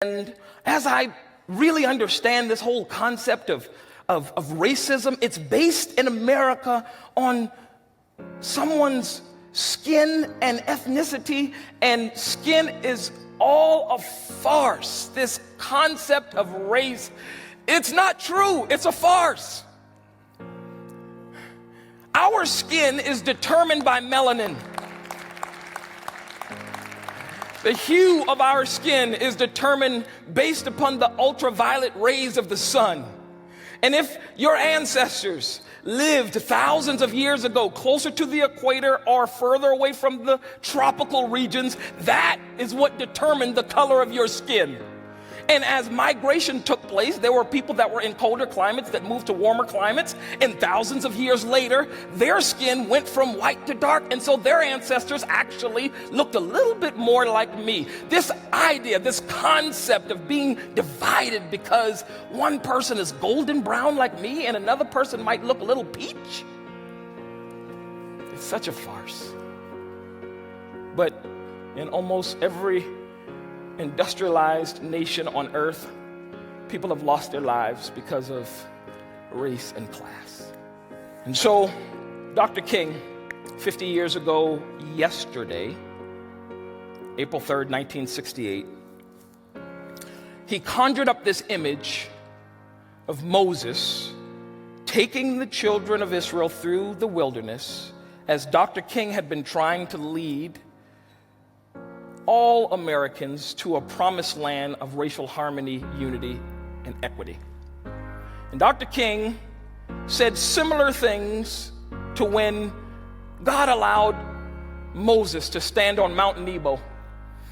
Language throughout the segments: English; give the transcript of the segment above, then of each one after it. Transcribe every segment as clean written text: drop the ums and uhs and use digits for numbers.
And as I really understand this whole concept of racism, it's based in America on someone's skin and ethnicity, and skin is all a farce. This concept of race, it's not true, it's a farce. Our skin is determined by melanin. The hue of our skin is determined based upon the ultraviolet rays of the sun. And if your ancestors lived thousands of years ago closer to the equator or further away from the tropical regions, that is what determined the color of your skin. And as migration took place, there were people that were in colder climates that moved to warmer climates, and thousands of years later, their skin went from white to dark, and so their ancestors actually looked a little bit more like me. This idea, this concept of being divided because one person is golden brown like me and another person might look a little peach, it's such a farce. But in almost every industrialized nation on earth, people have lost their lives because of race and class. And so Dr. King, 50 years ago yesterday, April 3rd, 1968, he conjured up this image of Moses taking the children of Israel through the wilderness as Dr. King had been trying to lead all Americans to a promised land of racial harmony, unity, and equity. And Dr. King said similar things to when God allowed Moses to stand on Mount Nebo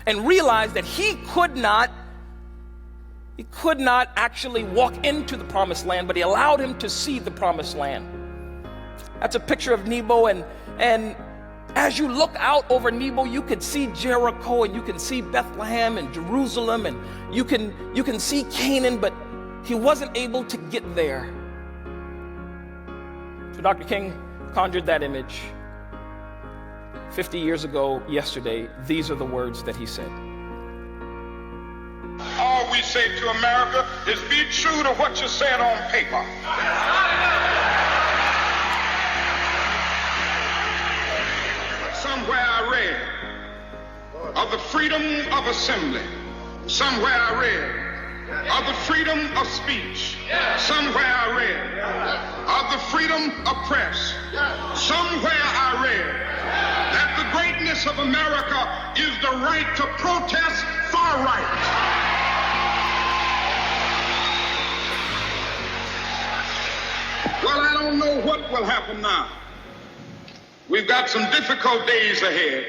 and realized that he could not actually walk into the promised land, but he allowed him to see the promised land. That's a picture of Nebo, and as you look out over Nebo, you could see Jericho, and you can see Bethlehem and Jerusalem, and you can see Canaan, but he wasn't able to get there. So Dr. King conjured that image. 50 years ago yesterday, these are the words that he said. All we say to America is be true to what you said on paper. Somewhere I read of the freedom of assembly. Somewhere I read of the freedom of speech. Somewhere I read of the freedom of press. Somewhere I read that the greatness of America is the right to protest far right. Well, I don't know what will happen now. We've got some difficult days ahead.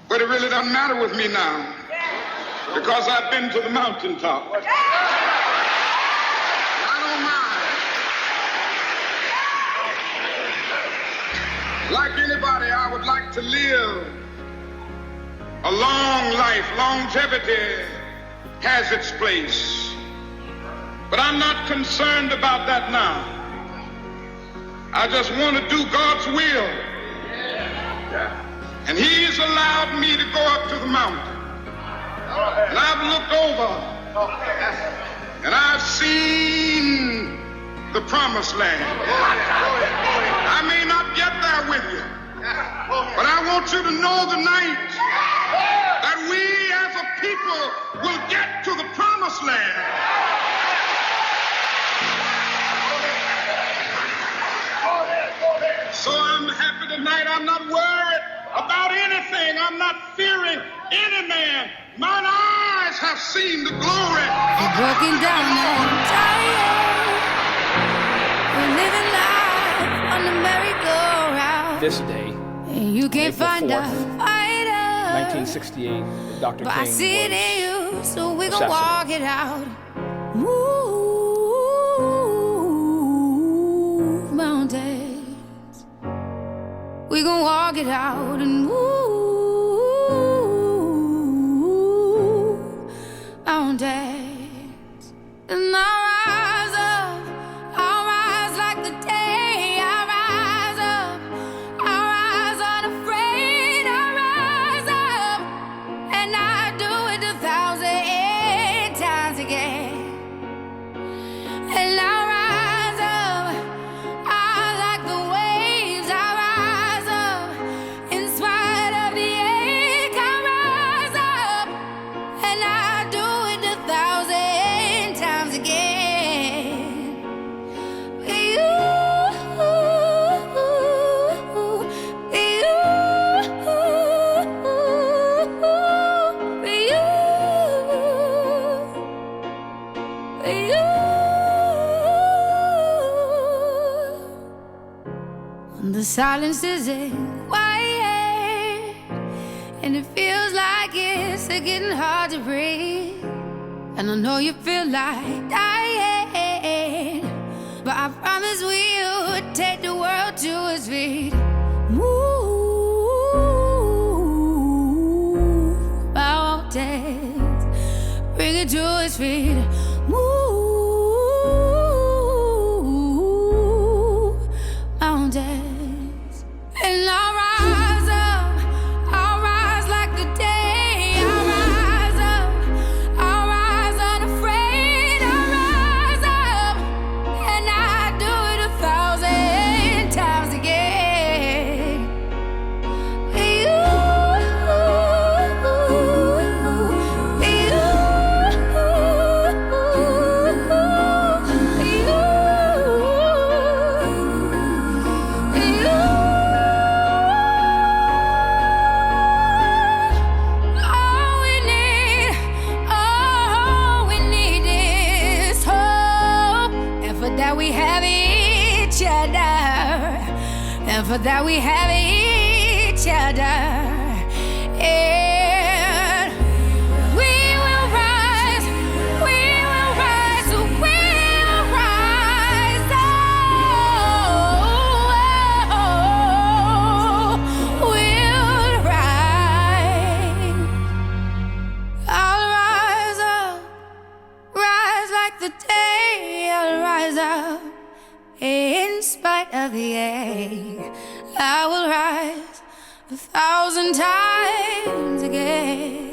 But it really doesn't matter with me now, because I've been to the mountaintop. I don't mind. Like anybody, I would like to live a long life. Longevity has its place. But I'm not concerned about that now. I just want to do God's will. And He's allowed me to go up to the mountain. And I've looked over and I've seen the promised land. I may not get there with you, but I want you to know tonight that we as a people will get to the promised land. So I'm happy tonight. I'm not worried about anything. I'm not fearing any man. Mine eyes have seen the glory. You're broken down and tired. We're living life on the merry-go-round. This day, and you can't April find 4th, a fighter. 1968, Dr. But King I see it in you, so we gon' assassinated. walk it out. Move mountains. We gon' walk it out and move mountains. And I'll rise like the day. I'll rise up, I'll rise unafraid. I'll rise up, and I do it 1,000 The silence isn't quiet, and it feels like it's getting hard to breathe. And I know you feel like dying, but I promise we'll take the world to its feet. Move mountains, bring it to its feet. Move mountains, and I'll rise up. I'll rise like the day. I'll rise up. I'll rise unafraid. I'll rise up, and I do it 1,000 times again. You, all we need is hope, and for that we have each other, and for that we have each other. And we will rise, we will rise, we will rise. Oh, we'll rise. I'll rise up, rise like the day. I'll rise up in spite of the ache. I will rise 1,000 times again.